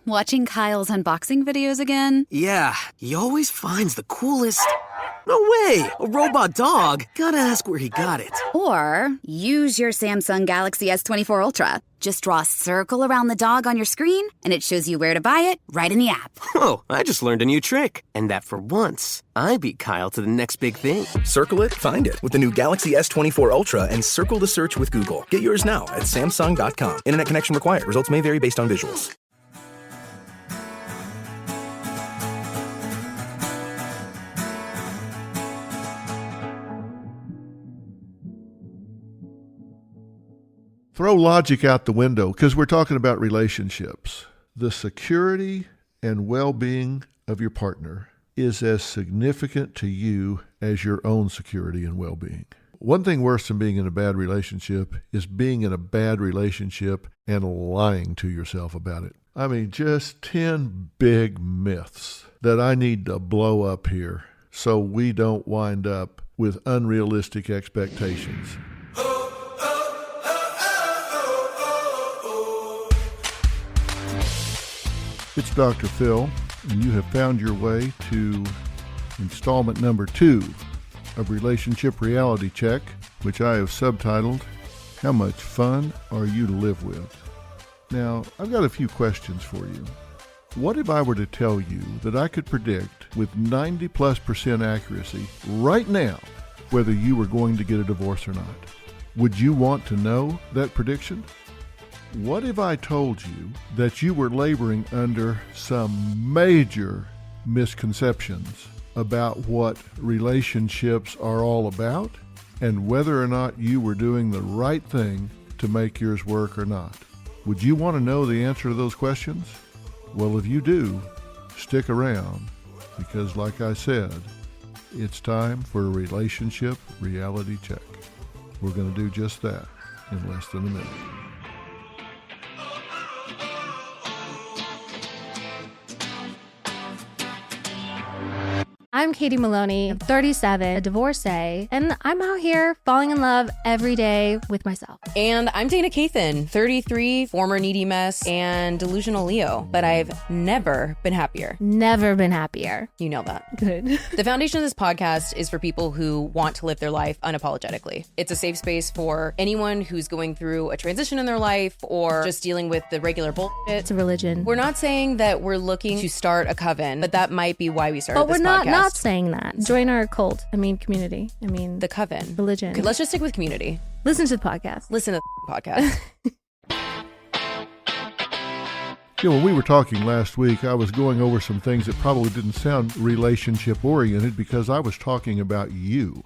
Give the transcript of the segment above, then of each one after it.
Watching Kyle's unboxing videos again? Yeah, he always finds the coolest... No way! A robot dog? Gotta ask where he got it. Or use your Samsung Galaxy S24 Ultra. Just draw a circle around the dog on your screen, and it shows you where to buy it right in the app. Whoa, I just learned a new trick. And that for once, I beat Kyle to the next big thing. Circle it, find it with the new Galaxy S24 Ultra and circle the search with Google. Get yours now at Samsung.com. Internet connection required. Results may vary based on visuals. Throw logic out the window because we're talking about relationships. The security and well-being of your partner is as significant to you as your own security and well-being. One thing worse than being in a bad relationship is being in a bad relationship and lying to yourself about it. I mean, just 10 big myths that I need to blow up here so we don't wind up with unrealistic expectations. It's Dr. Phil, and you have found your way to installment number 2 of Relationship Reality Check, which I have subtitled, How Much Fun Are You to Live With? Now, I've got a few questions for you. What if I were to tell you that I could predict with 90+% accuracy right now whether you were going to get a divorce or not? Would you want to know that prediction? What if I told you that you were laboring under some major misconceptions about what relationships are all about and whether or not you were doing the right thing to make yours work or not? Would you want to know the answer to those questions? Well, if you do, stick around because, like I said, it's time for a relationship reality check. We're going to do just that in less than a minute. I'm Katie Maloney, I'm 37, a divorcee, and I'm out here falling in love every day with myself. And I'm Dana Cathan, 33, former needy mess, and delusional Leo, but I've never been happier. Never been happier. You know that. Good. The foundation of this podcast is for people who want to live their life unapologetically. It's a safe space for anyone who's going through a transition in their life or just dealing with the regular bullshit. It's a religion. We're not saying that we're looking to start a coven, but that might be why we started but this we're podcast. not saying that. Join our cult. Community. The coven. Religion. Okay, let's just stick with community. Listen to the podcast. Listen to the podcast. When we were talking last week, I was going over some things that probably didn't sound relationship-oriented because I was talking about you.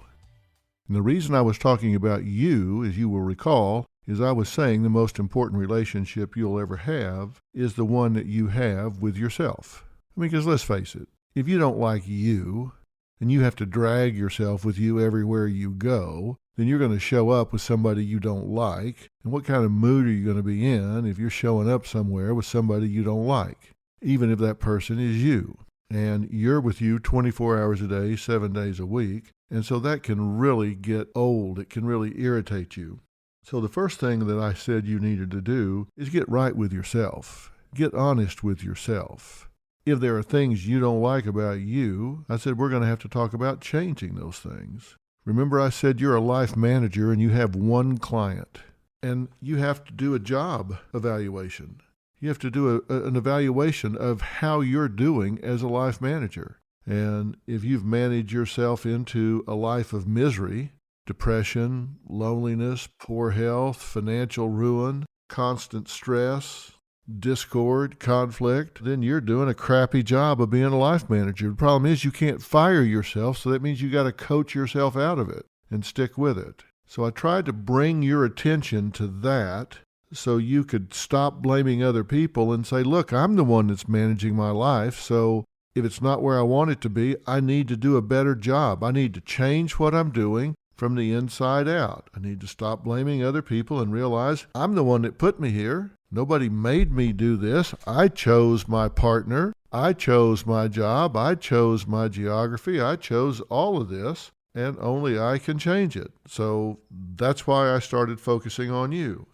And the reason I was talking about you, as you will recall, is I was saying the most important relationship you'll ever have is the one that you have with yourself. Because let's face it, if you don't like you, and you have to drag yourself with you everywhere you go, then you're going to show up with somebody you don't like. And what kind of mood are you going to be in if you're showing up somewhere with somebody you don't like, even if that person is you? And you're with you 24 hours a day, 7 days a week. And so that can really get old. It can really irritate you. So the first thing that I said you needed to do is get right with yourself. Get honest with yourself. If there are things you don't like about you, I said we're going to have to talk about changing those things. Remember I said you're a life manager and you have one client, and you have to do a job evaluation. You have to do an evaluation of how you're doing as a life manager. And if you've managed yourself into a life of misery, depression, loneliness, poor health, financial ruin, constant stress, discord, conflict, then you're doing a crappy job of being a life manager. The problem is you can't fire yourself, so that means you got to coach yourself out of it and stick with it. So I tried to bring your attention to that so you could stop blaming other people and say, look, I'm the one that's managing my life, so if it's not where I want it to be, I need to do a better job. I need to change what I'm doing from the inside out. I need to stop blaming other people and realize I'm the one that put me here. Nobody made me do this. I chose my partner. I chose my job. I chose my geography. I chose all of this, and only I can change it. So that's why I started focusing on you.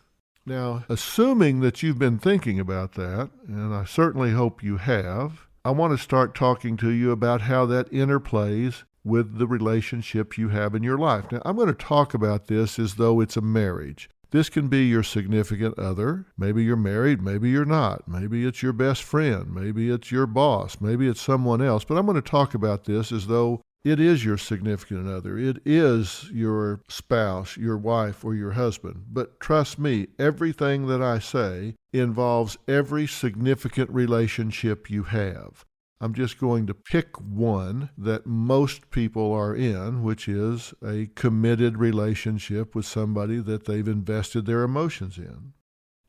Now, assuming that you've been thinking about that, and I certainly hope you have, I want to start talking to you about how that interplays with the relationships you have in your life. Now, I'm going to talk about this as though it's a marriage. This can be your significant other. Maybe you're married, maybe you're not. Maybe it's your best friend, maybe it's your boss, maybe it's someone else. But I'm going to talk about this as though it is your significant other. It is your spouse, your wife, or your husband. But trust me, everything that I say involves every significant relationship you have. I'm just going to pick one that most people are in, which is a committed relationship with somebody that they've invested their emotions in.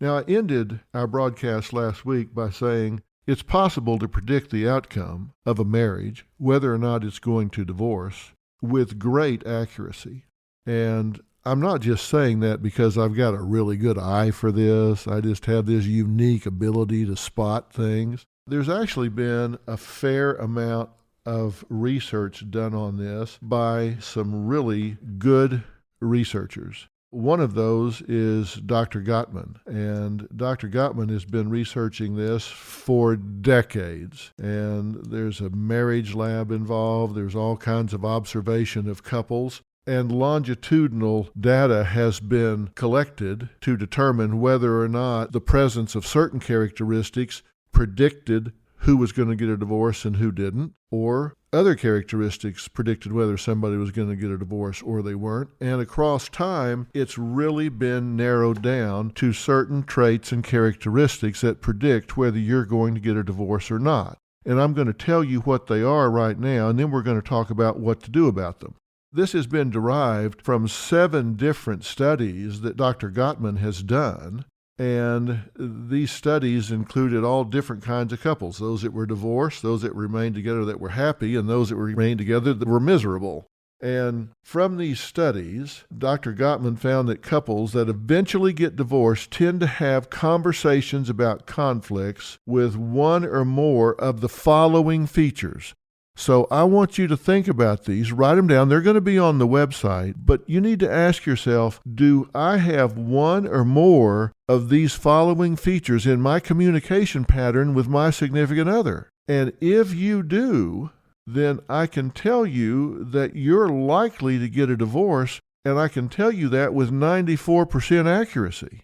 Now, I ended our broadcast last week by saying it's possible to predict the outcome of a marriage, whether or not it's going to divorce, with great accuracy. And I'm not just saying that because I've got a really good eye for this. I just have this unique ability to spot things. There's actually been a fair amount of research done on this by some really good researchers. One of those is Dr. Gottman, and Dr. Gottman has been researching this for decades, and there's a marriage lab involved. There's all kinds of observation of couples, and longitudinal data has been collected to determine whether or not the presence of certain characteristics predicted who was going to get a divorce and who didn't, or other characteristics predicted whether somebody was going to get a divorce or they weren't. And across time, it's really been narrowed down to certain traits and characteristics that predict whether you're going to get a divorce or not. And I'm going to tell you what they are right now, and then we're going to talk about what to do about them. This has been derived from 7 different studies that Dr. Gottman has done. And these studies included all different kinds of couples, those that were divorced, those that remained together that were happy, and those that remained together that were miserable. And from these studies, Dr. Gottman found that couples that eventually get divorced tend to have conversations about conflicts with one or more of the following features. So I want you to think about these, write them down. They're going to be on the website, but you need to ask yourself, do I have one or more of these following features in my communication pattern with my significant other? And if you do, then I can tell you that you're likely to get a divorce, and I can tell you that with 94% accuracy.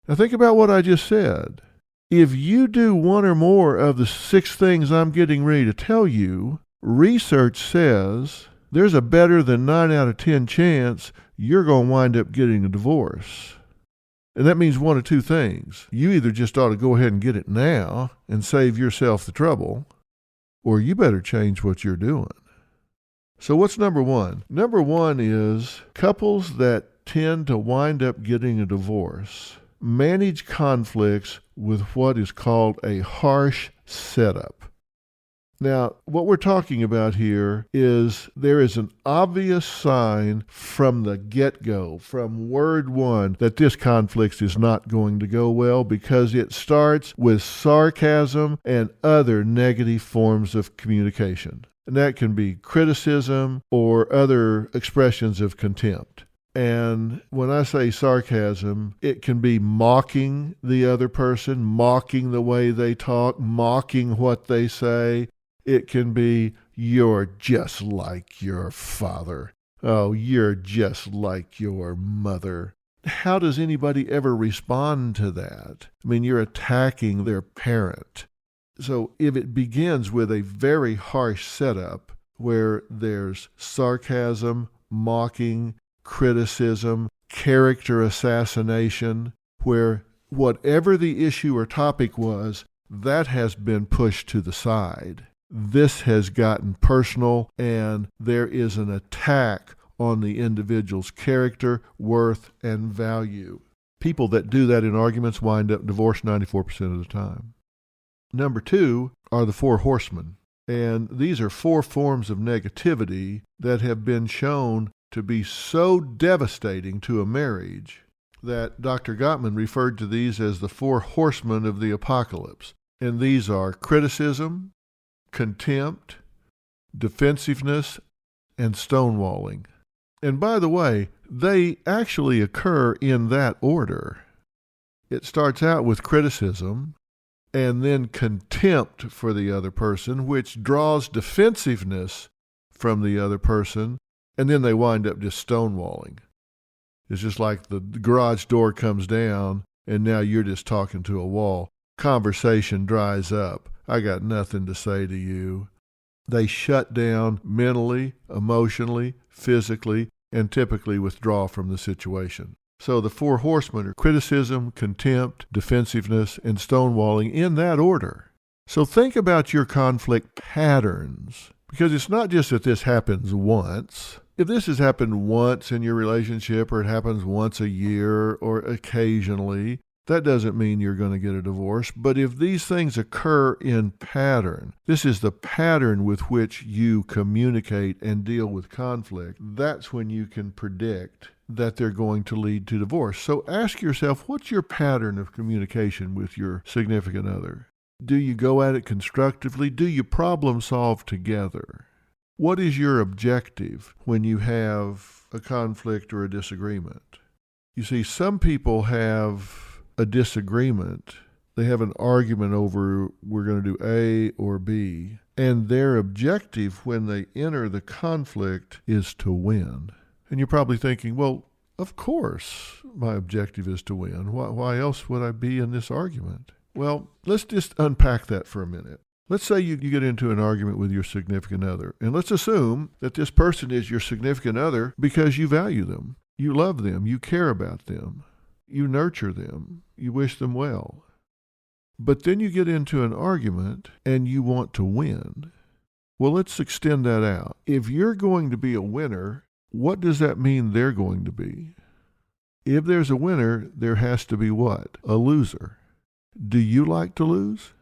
Now think about what I just said. If you do one or more of the 6 things I'm getting ready to tell you, research says there's a better than 9 out of 10 chance you're going to wind up getting a divorce. And that means one of 2 things. You either just ought to go ahead and get it now and save yourself the trouble, or you better change what you're doing. So what's number 1? Number 1 is couples that tend to wind up getting a divorce manage conflicts with what is called a harsh setup. Now, what we're talking about here is there is an obvious sign from the get-go, from word one, that this conflict is not going to go well because it starts with sarcasm and other negative forms of communication. And that can be criticism or other expressions of contempt. And when I say sarcasm, it can be mocking the other person, mocking the way they talk, mocking what they say. It can be, you're just like your father. Oh, you're just like your mother. How does anybody ever respond to that? I mean, you're attacking their parent. So if it begins with a very harsh setup where there's sarcasm, mocking, criticism, character assassination, where whatever the issue or topic was, that has been pushed to the side. This has gotten personal, and there is an attack on the individual's character, worth, and value. People that do that in arguments wind up divorced 94% of the time. Number 2 are the 4 horsemen. And these are 4 forms of negativity that have been shown to be so devastating to a marriage that Dr. Gottman referred to these as the 4 horsemen of the apocalypse. And these are criticism, contempt, defensiveness, and stonewalling. And by the way, they actually occur in that order. It starts out with criticism and then contempt for the other person, which draws defensiveness from the other person, and then they wind up just stonewalling. It's just like the garage door comes down, and now you're just talking to a wall. Conversation dries up. I got nothing to say to you. They shut down mentally, emotionally, physically, and typically withdraw from the situation. So the 4 horsemen are criticism, contempt, defensiveness, and stonewalling in that order. So think about your conflict patterns, because it's not just that this happens once. If this has happened once in your relationship, or it happens once a year or occasionally, that doesn't mean you're going to get a divorce. But if these things occur in pattern, this is the pattern with which you communicate and deal with conflict, that's when you can predict that they're going to lead to divorce. So ask yourself, what's your pattern of communication with your significant other? Do you go at it constructively? Do you problem solve together? What is your objective when you have a conflict or a disagreement? You see, some people have a disagreement. They have an argument over we're going to do A or B, and their objective when they enter the conflict is to win. And you're probably thinking, well, of course my objective is to win. Why else would I be in this argument? Well, let's just unpack that for a minute. Let's say you get into an argument with your significant other, and let's assume that this person is your significant other because you value them, you love them, you care about them, you nurture them, you wish them well. But then you get into an argument and you want to win. Well, let's extend that out. If you're going to be a winner, what does that mean they're going to be? If there's a winner, there has to be what? A loser. Do you like to lose?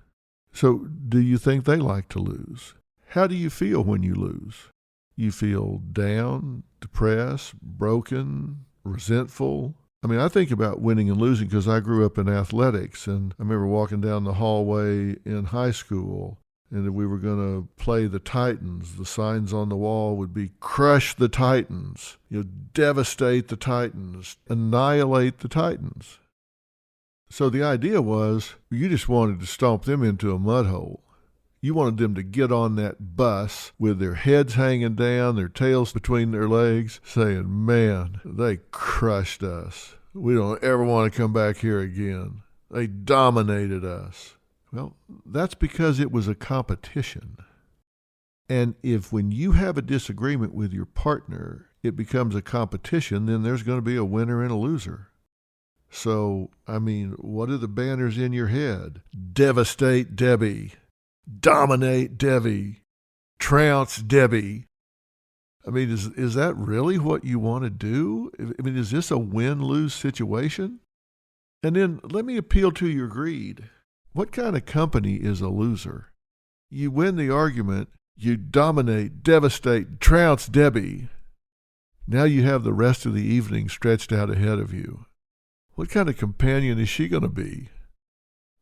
So do you think they like to lose? How do you feel when you lose? You feel down, depressed, broken, resentful? I mean, I think about winning and losing because I grew up in athletics, and I remember walking down the hallway in high school, and we were going to play the Titans. The signs on the wall would be, crush the Titans, devastate the Titans, annihilate the Titans. So the idea was you just wanted to stomp them into a mud hole. You wanted them to get on that bus with their heads hanging down, their tails between their legs, saying, man, they crushed us. We don't ever want to come back here again. They dominated us. Well, that's because it was a competition. And if when you have a disagreement with your partner, it becomes a competition, then there's going to be a winner and a loser. So, I mean, what are the banners in your head? Devastate Debbie. Dominate Debbie. Trounce Debbie. I mean, is that really what you want to do? I mean, is this a win-lose situation? And then let me appeal to your greed. What kind of company is a loser? You win the argument, you dominate, devastate, trounce Debbie. Now you have the rest of the evening stretched out ahead of you. What kind of companion is she going to be?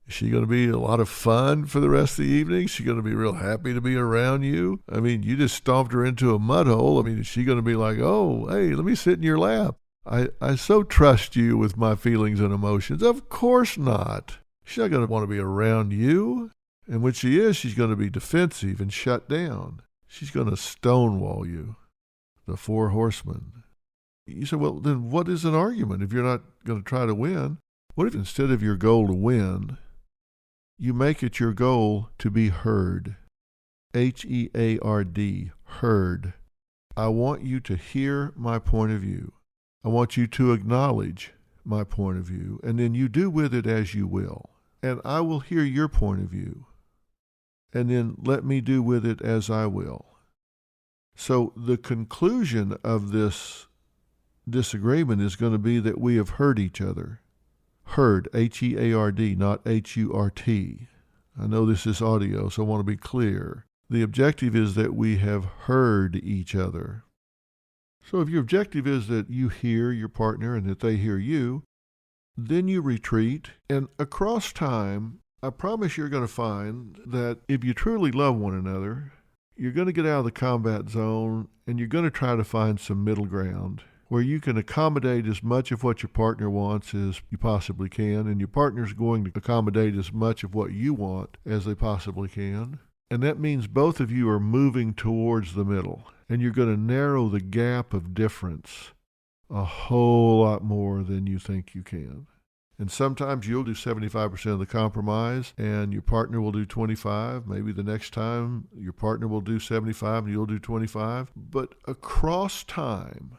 Is she going to be a lot of fun for the rest of the evening? Is she going to be real happy to be around you? I mean, you just stomped her into a mud hole. I mean, is she going to be like, oh, hey, let me sit in your lap? I so trust you with my feelings and emotions. Of course not. She's not going to want to be around you. And when she is, she's going to be defensive and shut down. She's going to stonewall you. The 4 horsemen. You say, well, then what is an argument if you're not going to try to win? What if instead of your goal to win, you make it your goal to be heard? H-E-A-R-D, heard. I want you to hear my point of view. I want you to acknowledge my point of view, and then you do with it as you will. And I will hear your point of view, and then let me do with it as I will. So the conclusion of this disagreement is going to be that we have heard each other. Heard, H-E-A-R-D, not H-U-R-T. I know this is audio, so I want to be clear. The objective is that we have heard each other. So if your objective is that you hear your partner and that they hear you, then you retreat, and across time, I promise you're going to find that if you truly love one another, you're going to get out of the combat zone and you're going to try to find some middle ground. where you can accommodate as much of what your partner wants as you possibly can, and your partner's going to accommodate as much of what you want as they possibly can. And that means both of you are moving towards the middle, and you're going to narrow the gap of difference a whole lot more than you think you can. And sometimes you'll do 75% of the compromise and your partner will do 25. Maybe the next time your partner will do 75 and you'll do 25. But across time,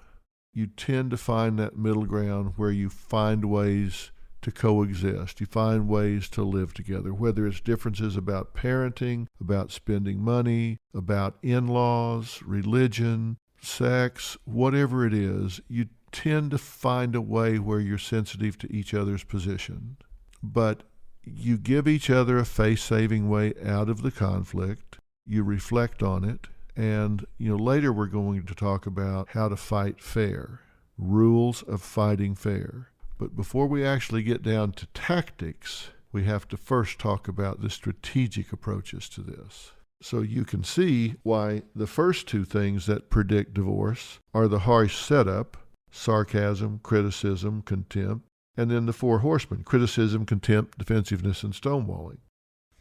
you tend to find that middle ground where you find ways to coexist. You find ways to live together, whether it's differences about parenting, about spending money, about in-laws, religion, sex, whatever it is. You tend to find a way where you're sensitive to each other's position, but you give each other a face-saving way out of the conflict. You reflect on it, and later we're going to talk about how to fight fair, rules of fighting fair. But before we actually get down to tactics, we have to first talk about the strategic approaches to this. So you can see why the first two things that predict divorce are the harsh setup, sarcasm, criticism, contempt, and then the four horsemen: criticism, contempt, defensiveness, and stonewalling.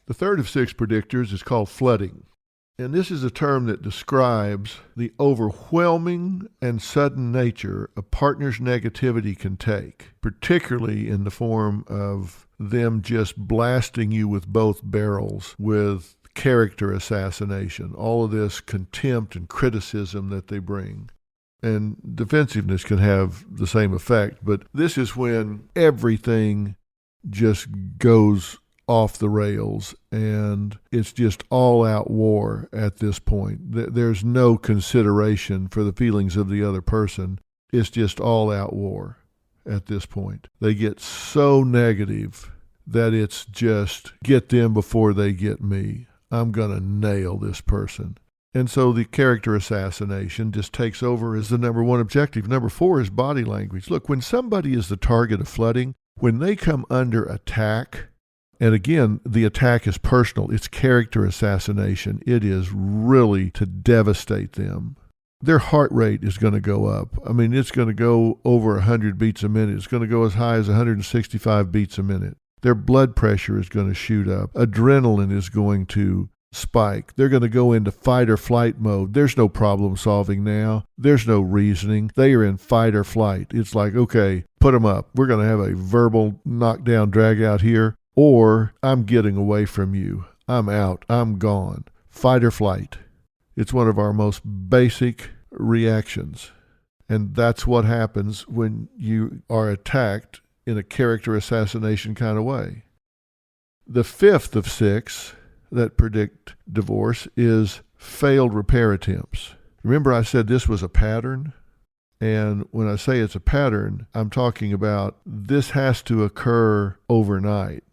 The third of 6 predictors is called flooding. And this is a term that describes the overwhelming and sudden nature a partner's negativity can take, particularly in the form of them just blasting you with both barrels with character assassination, all of this contempt and criticism that they bring. And defensiveness can have the same effect, but this is when everything just goes off the rails and it's just all-out war at this point. There's no consideration for the feelings of the other person. It's just all-out war at this point. They get so negative that it's just get them before they get me. I'm going to nail this person. And so the character assassination just takes over as the number one objective. Number 4 is body language. Look, when somebody is the target of flooding, when they come under attack, and again, the attack is personal, it's character assassination. It is really to devastate them. Their heart rate is going to go up. I mean, it's going to go over 100 beats a minute. It's going to go as high as 165 beats a minute. Their blood pressure is going to shoot up. Adrenaline is going to spike. They're going to go into fight or flight mode. There's no problem solving now. There's no reasoning. They are in fight or flight. It's like, okay, put them up. We're going to have a verbal knockdown drag out here, or I'm getting away from you. I'm out. I'm gone. Fight or flight. It's one of our most basic reactions. And that's what happens when you are attacked in a character assassination kind of way. The 5th of 6 that predict divorce is failed repair attempts. Remember I said this was a pattern? And when I say it's a pattern, I'm talking about this has to occur overnight.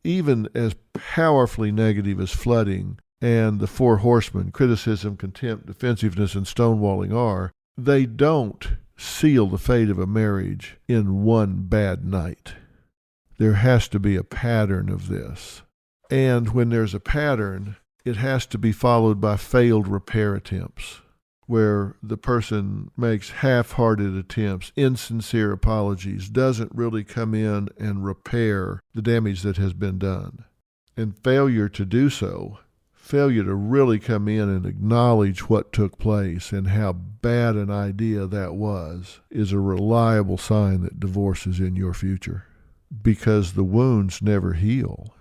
Even as powerfully negative as flooding and the 4 horsemen, criticism, contempt, defensiveness, and stonewalling are, they don't seal the fate of a marriage in one bad night. There has to be a pattern of this. And when there's a pattern, it has to be followed by failed repair attempts, where the person makes half-hearted attempts, insincere apologies, doesn't really come in and repair the damage that has been done. And failure to do so, failure to really come in and acknowledge what took place and how bad an idea that was, is a reliable sign that divorce is in your future, because the wounds never heal.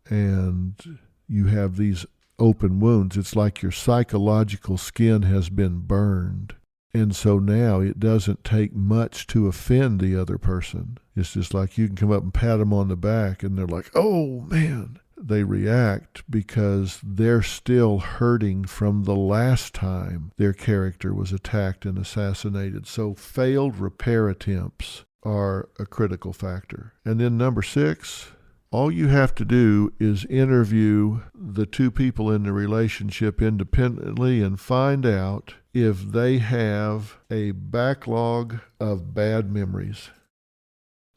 And you have these open wounds. It's like your psychological skin has been burned. And so now it doesn't take much to offend the other person. It's just like you can come up and pat them on the back and they're like, oh man. They react because they're still hurting from the last time their character was attacked and assassinated. So failed repair attempts are a critical factor. And then number 6, all you have to do is interview the 2 people in the relationship independently and find out if they have a backlog of bad memories.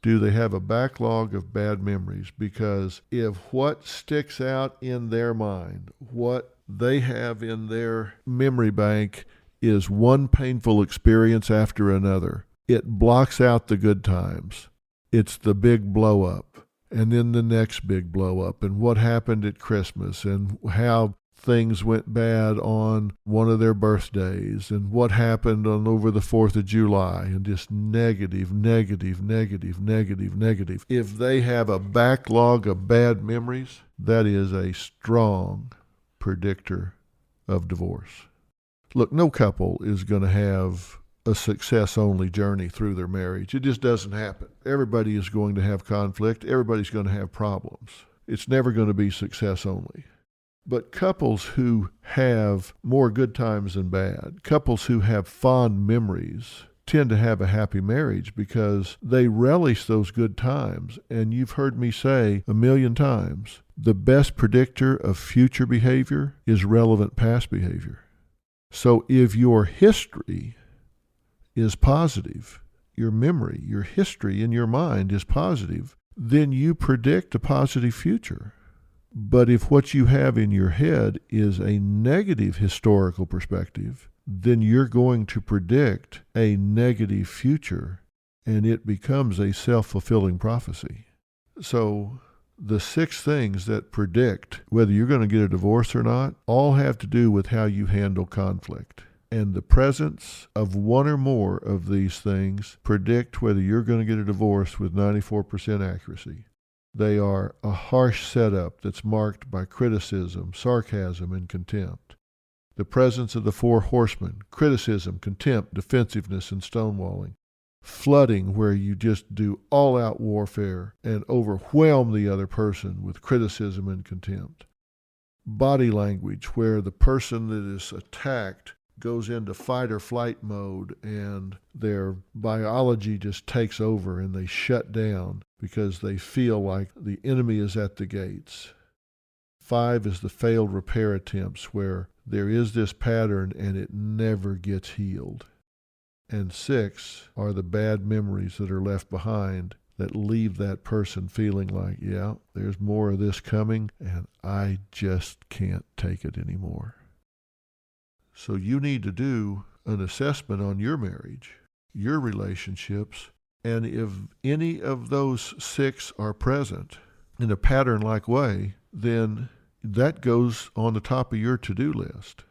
Do they have a backlog of bad memories? Because if what sticks out in their mind, what they have in their memory bank is one painful experience after another, It blocks out the good times. It's the big blow up, and then the next big blow up, and what happened at Christmas, and how things went bad on one of their birthdays, and what happened on over the 4th of July, and just negative, negative, negative, negative, negative. If they have a backlog of bad memories, that is a strong predictor of divorce. Look, no couple is going to have a success-only journey through their marriage. It just doesn't happen. Everybody is going to have conflict. Everybody's going to have problems. It's never going to be success only. But couples who have more good times than bad, couples who have fond memories, tend to have a happy marriage because they relish those good times. And you've heard me say 1,000,000 times, the best predictor of future behavior is relevant past behavior. So if your history is positive, your memory, your history in your mind is positive, then you predict a positive future. But if what you have in your head is a negative historical perspective, then you're going to predict a negative future, and it becomes a self-fulfilling prophecy. So the 6 things that predict whether you're going to get a divorce or not all have to do with how you handle conflict. And the presence of one or more of these things predict whether you're going to get a divorce with 94% accuracy. They are a harsh setup that's marked by criticism, sarcasm, and contempt. The presence of the 4 horsemen, criticism, contempt, defensiveness, and stonewalling. Flooding, where you just do all-out warfare and overwhelm the other person with criticism and contempt. Body language, where the person that is attacked goes into fight or flight mode and their biology just takes over and they shut down because they feel like the enemy is at the gates. 5 is the failed repair attempts, where there is this pattern and it never gets healed. And 6 are the bad memories that are left behind that leave that person feeling like, yeah, there's more of this coming and I just can't take it anymore. So you need to do an assessment on your marriage, your relationships, and if any of those 6 are present in a pattern-like way, then that goes on the top of your to-do list.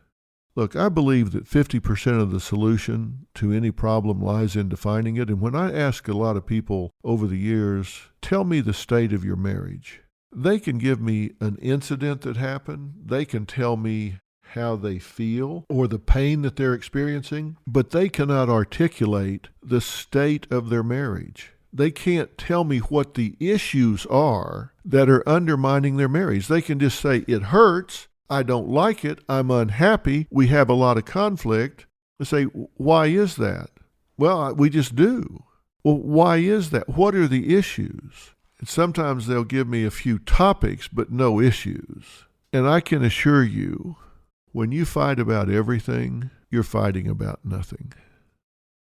Look, I believe that 50% of the solution to any problem lies in defining it. And when I ask a lot of people over the years, tell me the state of your marriage, they can give me an incident that happened. They can tell me how they feel or the pain that they're experiencing, but they cannot articulate the state of their marriage. They can't tell me what the issues are that are undermining their marriage. They can just say, it hurts, I don't like it, I'm unhappy, we have a lot of conflict. I say, why is that? Well, we just do. Well, why is that? What are the issues? And sometimes they'll give me a few topics, but no issues. And I can assure you, when you fight about everything, you're fighting about nothing.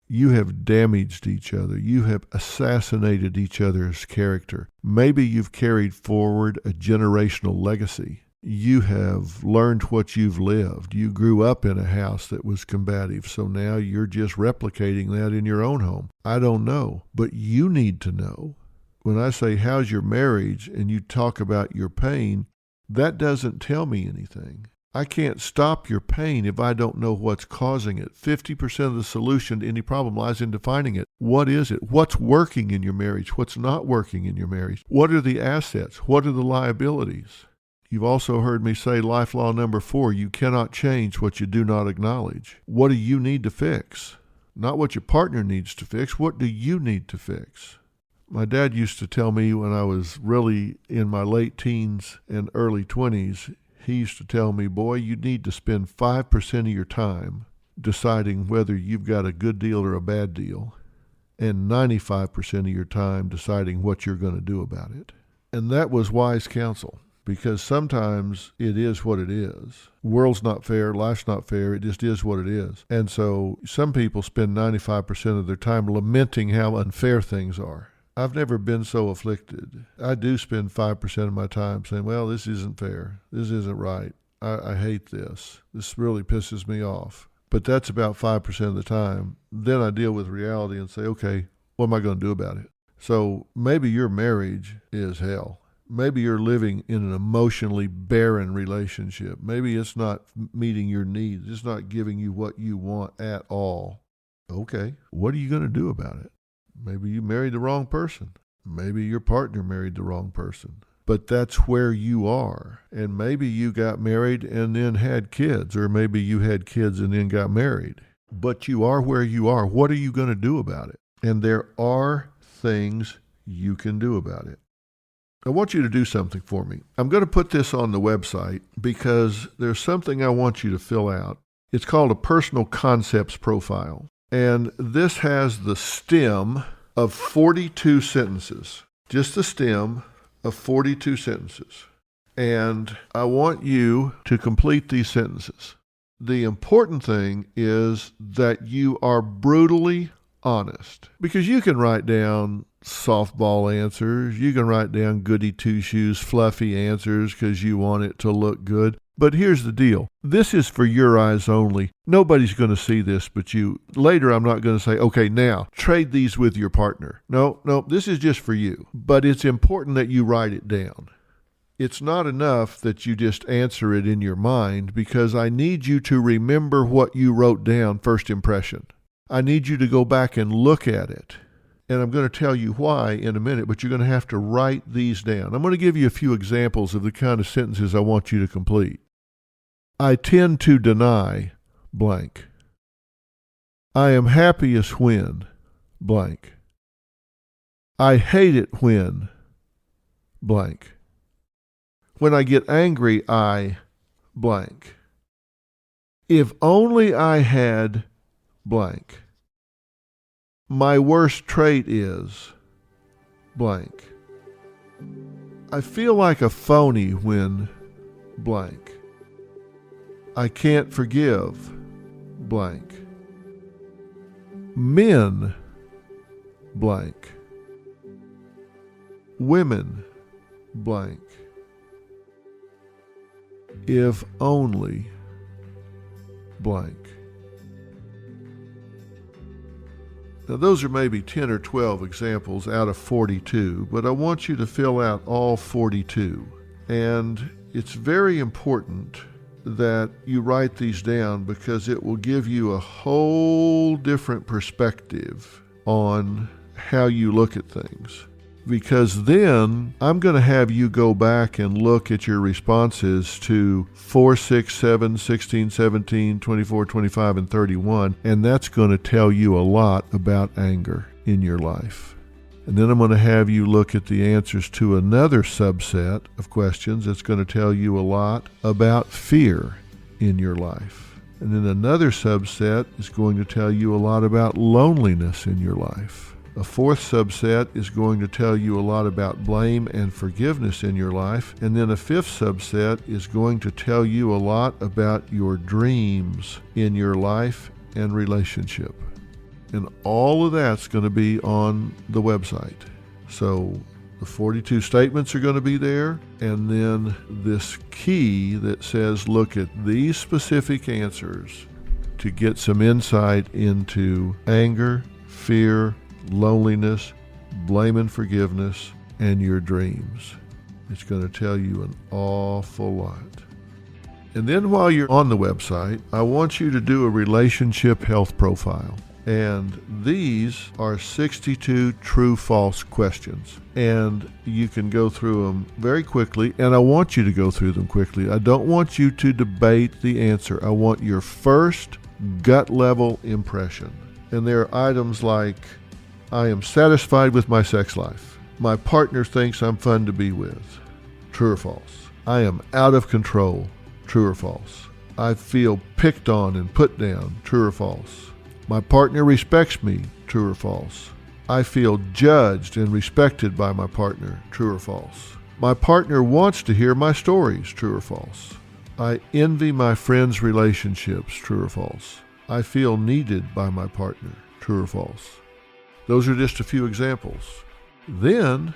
You have damaged each other. You have assassinated each other's character. Maybe you've carried forward a generational legacy. You have learned what you've lived. You grew up in a house that was combative, so now you're just replicating that in your own home. I don't know, but you need to know. When I say, how's your marriage, and you talk about your pain, that doesn't tell me anything. I can't stop your pain if I don't know what's causing it. 50% of the solution to any problem lies in defining it. What is it? What's working in your marriage? What's not working in your marriage? What are the assets? What are the liabilities? You've also heard me say life law number 4, you cannot change what you do not acknowledge. What do you need to fix? Not what your partner needs to fix. What do you need to fix? My dad used to tell me when I was really in my late teens and early 20s, he used to tell me, boy, you need to spend 5% of your time deciding whether you've got a good deal or a bad deal, and 95% of your time deciding what you're going to do about it. And that was wise counsel, because sometimes it is what it is. The world's not fair, life's not fair, it just is what it is. And so some people spend 95% of their time lamenting how unfair things are. I've never been so afflicted. I do spend 5% of my time saying, well, this isn't fair. This isn't right. I hate this. This really pisses me off. but that's about 5% of the time. Then I deal with reality and say, okay, what am I going to do about it? So maybe your marriage is hell. Maybe you're living in an emotionally barren relationship. Maybe it's not meeting your needs. It's not giving you what you want at all. Okay, what are you going to do about it? Maybe you married the wrong person. Maybe your partner married the wrong person. But that's where you are. And maybe you got married and then had kids, or maybe you had kids and then got married. But you are where you are. What are you going to do about it? And there are things you can do about it. I want you to do something for me. I'm going to put this on the website because there's something I want you to fill out. It's called a personal concepts profile. And this has the stem of 42 sentences, just the stem of 42 sentences. And I want you to complete these sentences. The important thing is that you are brutally honest, because you can write down softball answers, you can write down goody two-shoes, fluffy answers because you want it to look good. But here's the deal. This is for your eyes only. Nobody's going to see this but you. Later, I'm not going to say, okay, now trade these with your partner. No, this is just for you. But it's important that you write it down. It's not enough that you just answer it in your mind, because I need you to remember what you wrote down first impression. I need you to go back and look at it. And I'm going to tell you why in a minute, but you're going to have to write these down. I'm going to give you a few examples of the kind of sentences I want you to complete. I tend to deny blank. I am happiest when blank. I hate it when blank. When I get angry, I blank. If only I had blank. My worst trait is blank. I feel like a phony when blank. I can't forgive blank. Men blank. Women blank. If only blank. Now, those are maybe 10 or 12 examples out of 42, but I want you to fill out all 42. And it's very important that you write these down, because it will give you a whole different perspective on how you look at things. Because then I'm going to have you go back and look at your responses to 4, 6, 7, 16, 17, 24, 25, and 31, and that's going to tell you a lot about anger in your life. And then I'm going to have you look at the answers to another subset of questions that's going to tell you a lot about fear in your life. And then another subset is going to tell you a lot about loneliness in your life. A fourth subset is going to tell you a lot about blame and forgiveness in your life. And then a fifth subset is going to tell you a lot about your dreams in your life and relationship. And all of that's going to be on the website. So the 42 statements are going to be there. And then this key that says, look at these specific answers to get some insight into anger, fear, loneliness, blame and forgiveness, and your dreams. It's going to tell you an awful lot. And then while you're on the website, I want you to do a relationship health profile. And these are 62 true-false questions. And you can go through them very quickly, and I want you to go through them quickly. I don't want you to debate the answer. I want your first gut-level impression. And there are items like, I am satisfied with my sex life. My partner thinks I'm fun to be with. True or false? I am out of control. True or false? I feel picked on and put down. True or false? My partner respects me. True or false? I feel judged and respected by my partner. True or false? My partner wants to hear my stories. True or false? I envy my friends' relationships. True or false? I feel needed by my partner. True or false? Those are just a few examples. Then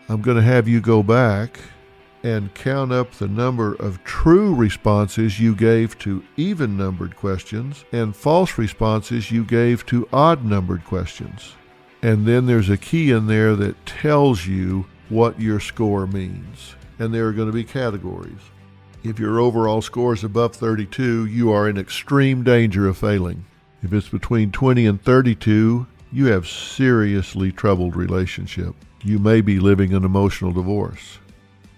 I'm going to have you go back and count up the number of true responses you gave to even-numbered questions and false responses you gave to odd-numbered questions. And then there's a key in there that tells you what your score means. And there are going to be categories. If your overall score is above 32, you are in extreme danger of failing. If it's between 20 and 32, you have seriously troubled relationship. You may be living an emotional divorce.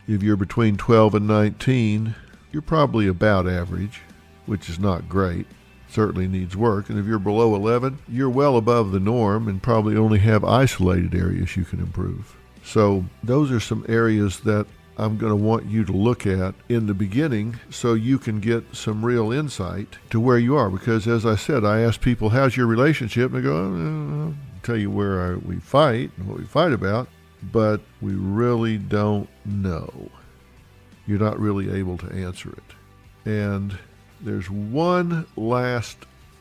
If you're between 12 and 19, you're probably about average, which is not great. Certainly needs work. And if you're below 11, you're well above the norm and probably only have isolated areas you can improve. So those are some areas that I'm going to want you to look at in the beginning so you can get some real insight to where you are. Because as I said, I ask people, how's your relationship? And they go, I'll tell you where we fight and what we fight about, but we really don't know. You're not really able to answer it. And there's one last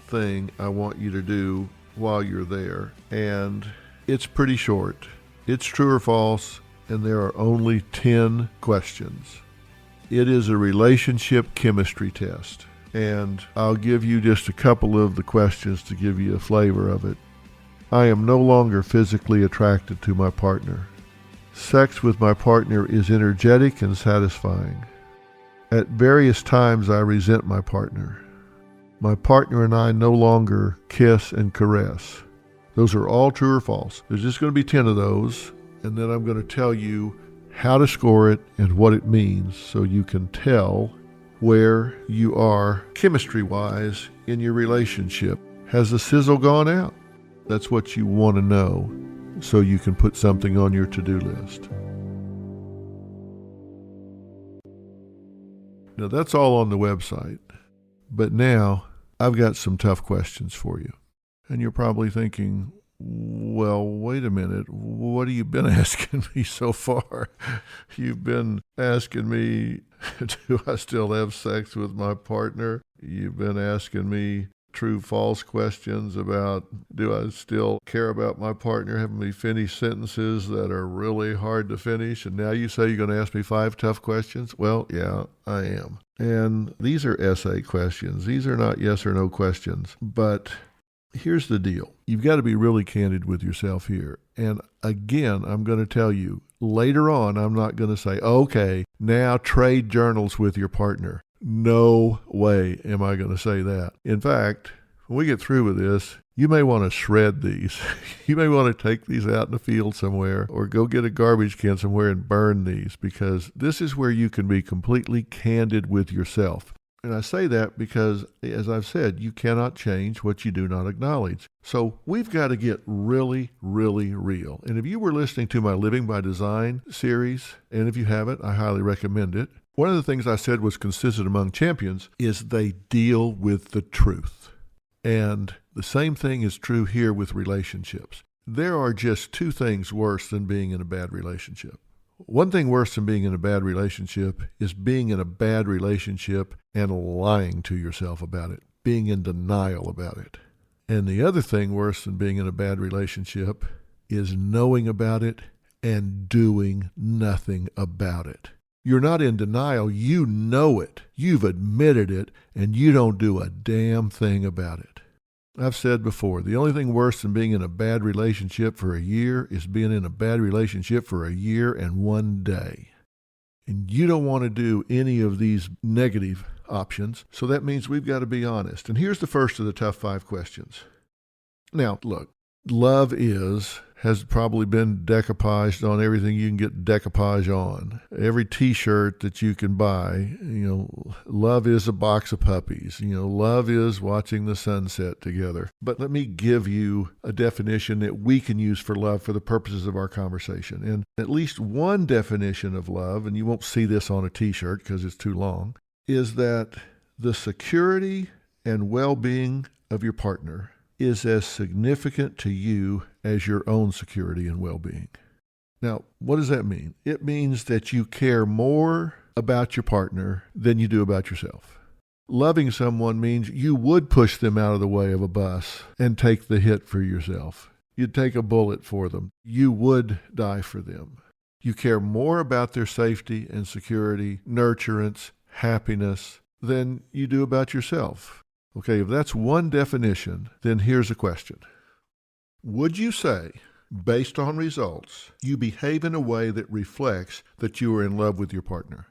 thing I want you to do while you're there, and it's pretty short. It's true or false, and there are only 10 questions. It is a relationship chemistry test, and I'll give you just a couple of the questions to give you a flavor of it. I am no longer physically attracted to my partner. Sex with my partner is energetic and satisfying. At various times I resent my partner. My partner and I no longer kiss and caress. Those are all true or false. There's just going to be 10 of those, and then I'm going to tell you how to score it and what it means so you can tell where you are chemistry-wise in your relationship. Has the sizzle gone out? That's what you want to know so you can put something on your to-do list. Now, that's all on the website. But now, I've got some tough questions for you. And you're probably thinking, well, wait a minute. What have you been asking me so far? You've been asking me, do I still have sex with my partner? You've been asking me true, false questions about, do I still care about my partner, having me finish sentences that are really hard to finish? And now you say you're going to ask me 5 tough questions? Well, yeah, I am. And these are essay questions. These are not yes or no questions. But here's the deal. You've got to be really candid with yourself here. And again, I'm going to tell you, later on, I'm not going to say, okay, now trade journals with your partner. No way am I going to say that. In fact, when we get through with this, you may want to shred these. You may want to take these out in the field somewhere or go get a garbage can somewhere and burn these, because this is where you can be completely candid with yourself. And I say that because, as I've said, you cannot change what you do not acknowledge. So we've got to get really, really real. And if you were listening to my Living by Design series, and if you haven't, I highly recommend it. One of the things I said was consistent among champions is they deal with the truth. And the same thing is true here with relationships. There are just 2 things worse than being in a bad relationship. One thing worse than being in a bad relationship is being in a bad relationship and lying to yourself about it, being in denial about it. And the other thing worse than being in a bad relationship is knowing about it and doing nothing about it. You're not in denial, you know it, you've admitted it, and you don't do a damn thing about it. I've said before, the only thing worse than being in a bad relationship for a year is being in a bad relationship for a year and 1 day. And you don't want to do any of these negative options, so that means we've got to be honest. And here's the first of the tough 5 questions. Now, look, love has probably been decoupaged on everything you can get decoupage on. Every T-shirt that you can buy, love is a box of puppies. Love is watching the sunset together. But let me give you a definition that we can use for love for the purposes of our conversation. And at least one definition of love, and you won't see this on a T-shirt because it's too long, is that the security and well-being of your partner is as significant to you as your own security and well-being. Now, what does that mean? It means that you care more about your partner than you do about yourself. Loving someone means you would push them out of the way of a bus and take the hit for yourself. You'd take a bullet for them. You would die for them. You care more about their safety and security, nurturance, happiness than you do about yourself. Okay, if that's one definition, then here's a question. Would you say, based on results, you behave in a way that reflects that you are in love with your partner?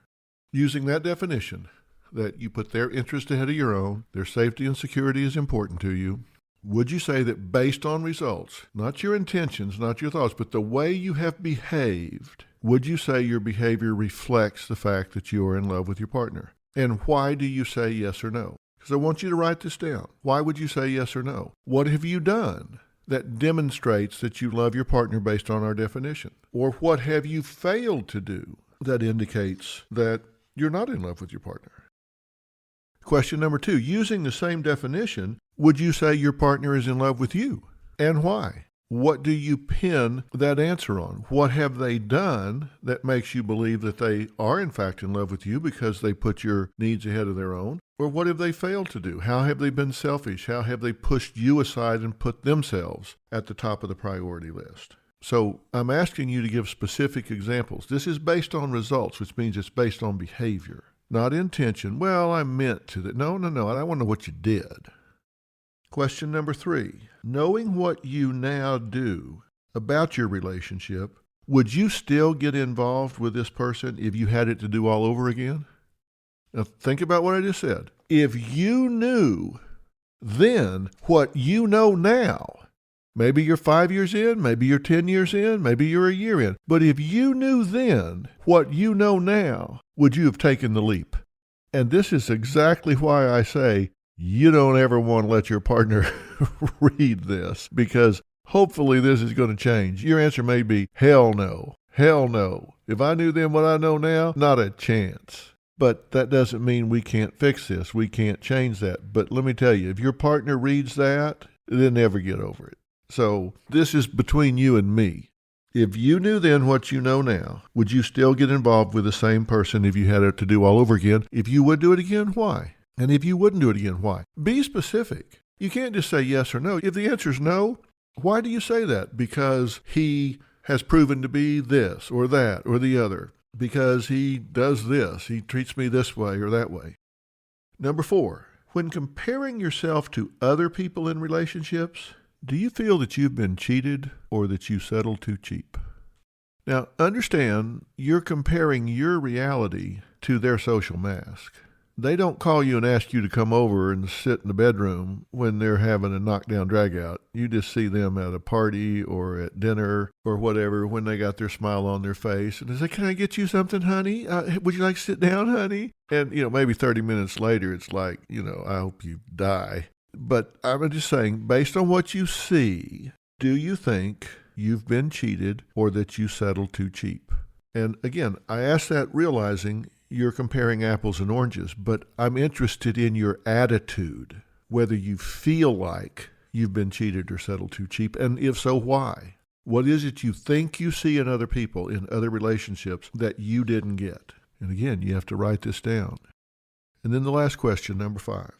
Using that definition, that you put their interest ahead of your own, their safety and security is important to you, would you say that based on results, not your intentions, not your thoughts, but the way you have behaved, would you say your behavior reflects the fact that you are in love with your partner? And why do you say yes or no? Because I want you to write this down. Why would you say yes or no? What have you done that demonstrates that you love your partner based on our definition? Or what have you failed to do that indicates that you're not in love with your partner? Question number 2, using the same definition, would you say your partner is in love with you? And why? What do you pin that answer on? What have they done that makes you believe that they are in fact in love with you because they put your needs ahead of their own? Or what have they failed to do? How have they been selfish? How have they pushed you aside and put themselves at the top of the priority list? So I'm asking you to give specific examples. This is based on results, which means it's based on behavior, not intention. Well, I meant to. No. I want to know what you did. Question number 3, knowing what you now do about your relationship, would you still get involved with this person if you had it to do all over again? Now think about what I just said. If you knew then what you know now, maybe you're 5 years in, maybe you're 10 years in, maybe you're a year in, but if you knew then what you know now, would you have taken the leap? And this is exactly why I say, you don't ever want to let your partner read this, because hopefully this is going to change. Your answer may be, hell no. Hell no. If I knew then what I know now, not a chance. But that doesn't mean we can't fix this. We can't change that. But let me tell you, if your partner reads that, they'll never get over it. So this is between you and me. If you knew then what you know now, would you still get involved with the same person if you had it to do all over again? If you would do it again, why? And if you wouldn't do it again, why? Be specific. You can't just say yes or no. If the answer is no, why do you say that? Because he has proven to be this or that or the other. Because he does this. He treats me this way or that way. Number 4, when comparing yourself to other people in relationships, do you feel that you've been cheated or that you settled too cheap? Now, understand you're comparing your reality to their social mask. They don't call you and ask you to come over and sit in the bedroom when they're having a knockdown dragout. You just see them at a party or at dinner or whatever when they got their smile on their face. And they say, can I get you something, honey? Would you like to sit down, honey? And, maybe 30 minutes later, it's like, I hope you die. But I'm just saying, based on what you see, do you think you've been cheated or that you settled too cheap? And again, I ask that realizing you're comparing apples and oranges, but I'm interested in your attitude, whether you feel like you've been cheated or settled too cheap, and if so, why? What is it you think you see in other people, in other relationships, that you didn't get? And again, you have to write this down. And then the last question, number 5.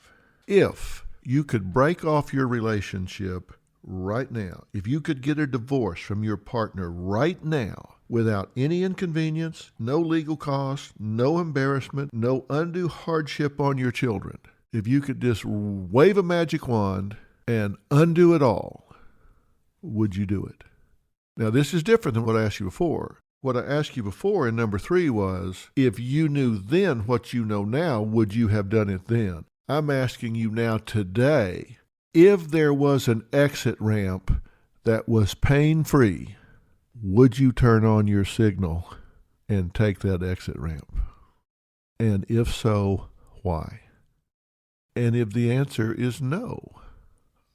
If you could break off your relationship right now, if you could get a divorce from your partner right now, without any inconvenience, no legal costs, no embarrassment, no undue hardship on your children, if you could just wave a magic wand and undo it all, would you do it? Now, this is different than what I asked you before. What I asked you before in number 3 was, if you knew then what you know now, would you have done it then? I'm asking you now today, if there was an exit ramp that was pain-free, would you turn on your signal and take that exit ramp? And if so, why? And if the answer is no,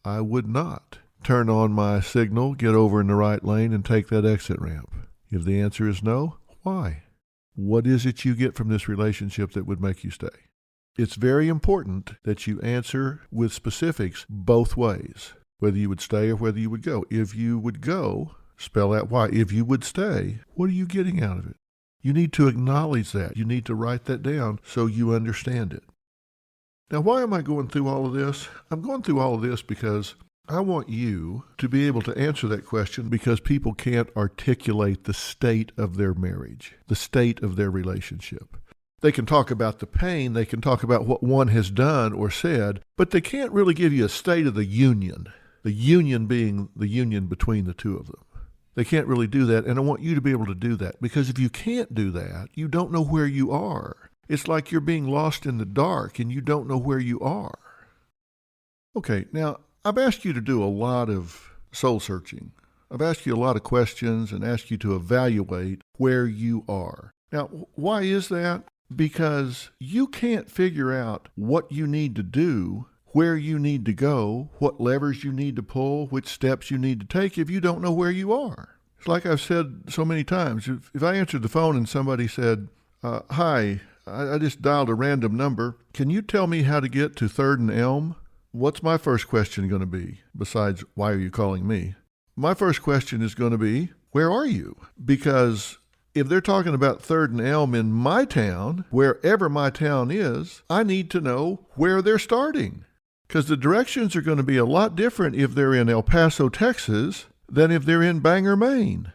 I would not turn on my signal, get over in the right lane, and take that exit ramp. If the answer is no, why? What is it you get from this relationship that would make you stay? It's very important that you answer with specifics both ways, whether you would stay or whether you would go. If you would go, spell out why. If you would stay, what are you getting out of it? You need to acknowledge that. You need to write that down so you understand it. Now, why am I going through all of this? I'm going through all of this because I want you to be able to answer that question because people can't articulate the state of their marriage, the state of their relationship. They can talk about the pain, they can talk about what one has done or said, but they can't really give you a state of the union being the union between the two of them. They can't really do that, and I want you to be able to do that, because if you can't do that, you don't know where you are. It's like you're being lost in the dark and you don't know where you are. Okay, now, I've asked you to do a lot of soul searching. I've asked you a lot of questions and asked you to evaluate where you are. Now, why is that? Because you can't figure out what you need to do, where you need to go, what levers you need to pull, which steps you need to take if you don't know where you are. It's like I've said so many times. If I answered the phone and somebody said, hi, I just dialed a random number. Can you tell me how to get to 3rd and Elm? What's my first question going to be, besides, why are you calling me? My first question is going to be, where are you? Because if they're talking about 3rd and Elm in my town, wherever my town is, I need to know where they're starting. Because the directions are going to be a lot different if they're in El Paso, Texas, than if they're in Bangor, Maine.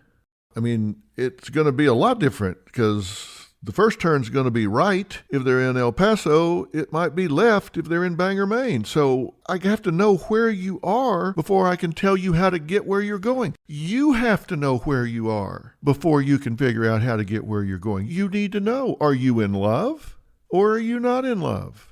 I mean, it's going to be a lot different because the first turn's going to be right. If they're in El Paso, it might be left if they're in Bangor, Maine. So I have to know where you are before I can tell you how to get where you're going. You have to know where you are before you can figure out how to get where you're going. You need to know, are you in love or are you not in love?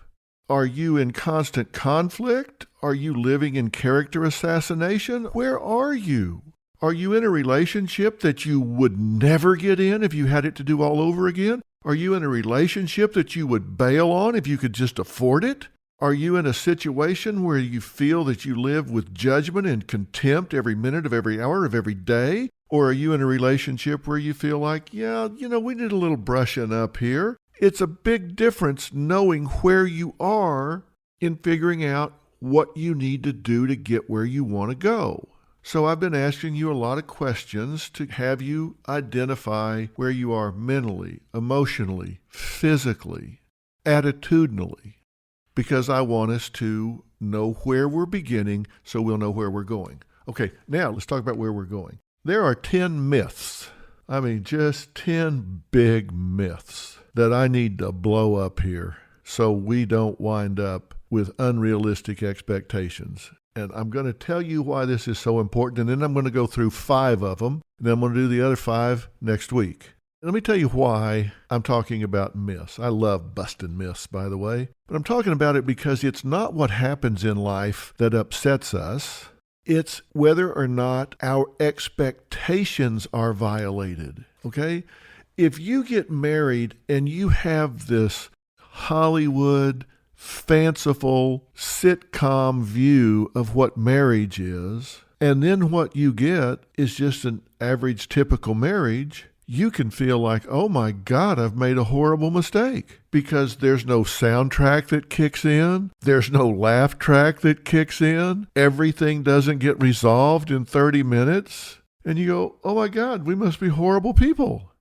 Are you in constant conflict? Are you living in character assassination? Where are you? Are you in a relationship that you would never get in if you had it to do all over again? Are you in a relationship that you would bail on if you could just afford it? Are you in a situation where you feel that you live with judgment and contempt every minute of every hour of every day? Or are you in a relationship where you feel like, we need a little brushing up here? It's a big difference knowing where you are in figuring out what you need to do to get where you want to go. So I've been asking you a lot of questions to have you identify where you are mentally, emotionally, physically, attitudinally, because I want us to know where we're beginning so we'll know where we're going. Okay, now let's talk about where we're going. There are 10 myths. I mean, just 10 big myths that I need to blow up here so we don't wind up with unrealistic expectations. And I'm going to tell you why this is so important, and then I'm going to go through 5 of them, and then I'm going to do the other 5 next week. Let me tell you why I'm talking about myths. I love busting myths, by the way. But I'm talking about it because it's not what happens in life that upsets us. It's whether or not our expectations are violated, okay? If you get married and you have this Hollywood, fanciful sitcom view of what marriage is, and then what you get is just an average typical marriage, you can feel like, oh my God, I've made a horrible mistake, because there's no soundtrack that kicks in. There's no laugh track that kicks in. Everything doesn't get resolved in 30 minutes. And you go, oh my God, we must be horrible people.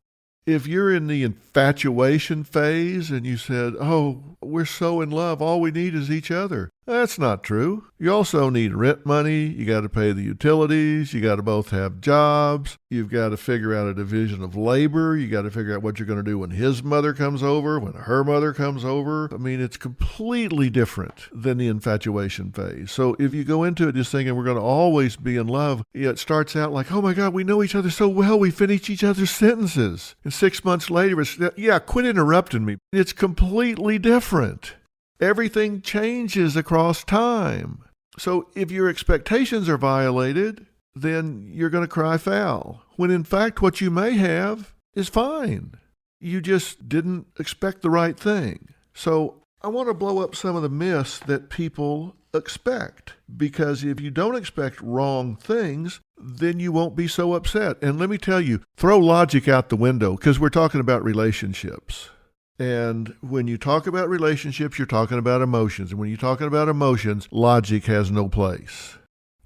If you're in the infatuation phase and you said, oh, we're so in love, all we need is each other. That's not true. You also need rent money. You got to pay the utilities. You got to both have jobs. You've got to figure out a division of labor. You got to figure out what you're going to do when his mother comes over, when her mother comes over. I mean, it's completely different than the infatuation phase. So if you go into it just thinking we're going to always be in love, it starts out like, oh my God, we know each other so well, we finish each other's sentences. And 6 months later, it's, yeah, quit interrupting me. It's completely different. Everything changes across time. So if your expectations are violated, then you're going to cry foul, when in fact what you may have is fine. You just didn't expect the right thing. So I want to blow up some of the myths that people expect, because if you don't expect wrong things, then you won't be so upset. And let me tell you, throw logic out the window, because we're talking about relationships. And when you talk about relationships, you're talking about emotions. And when you're talking about emotions, logic has no place.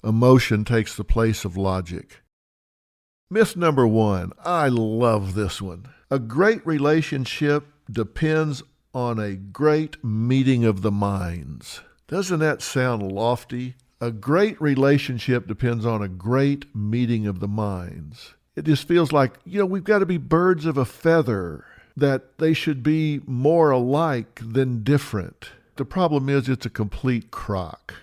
Emotion takes the place of logic. Myth number 1. I love this one. A great relationship depends on a great meeting of the minds. Doesn't that sound lofty? A great relationship depends on a great meeting of the minds. It just feels like, we've got to be birds of a feather, that they should be more alike than different. The problem is it's a complete crock.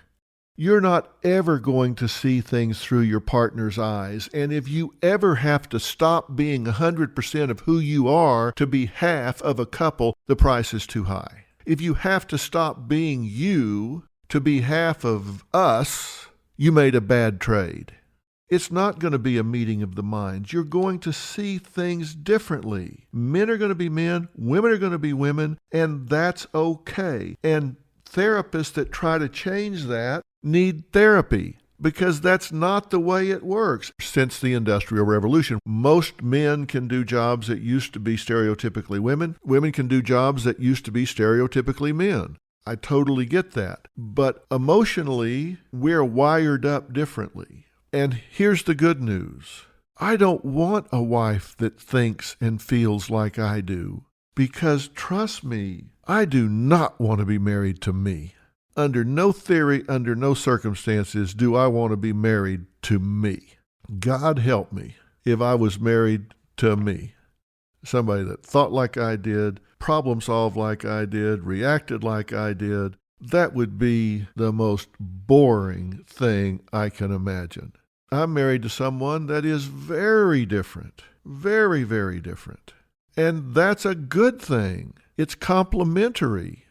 You're not ever going to see things through your partner's eyes, and if you ever have to stop being 100% of who you are to be half of a couple, the price is too high. If you have to stop being you to be half of us, you made a bad trade. It's not going to be a meeting of the minds. You're going to see things differently. Men are going to be men, women are going to be women, and that's okay. And therapists that try to change that need therapy, because that's not the way it works. Since the Industrial Revolution, most men can do jobs that used to be stereotypically women. Women can do jobs that used to be stereotypically men. I totally get that. But emotionally, we're wired up differently. And here's the good news. I don't want a wife that thinks and feels like I do, because trust me, I do not want to be married to me. Under no theory, under no circumstances do I want to be married to me. God help me if I was married to me. Somebody that thought like I did, problem solved like I did, reacted like I did. That would be the most boring thing I can imagine. I'm married to someone that is very different, very, very different. And that's a good thing. It's complementary.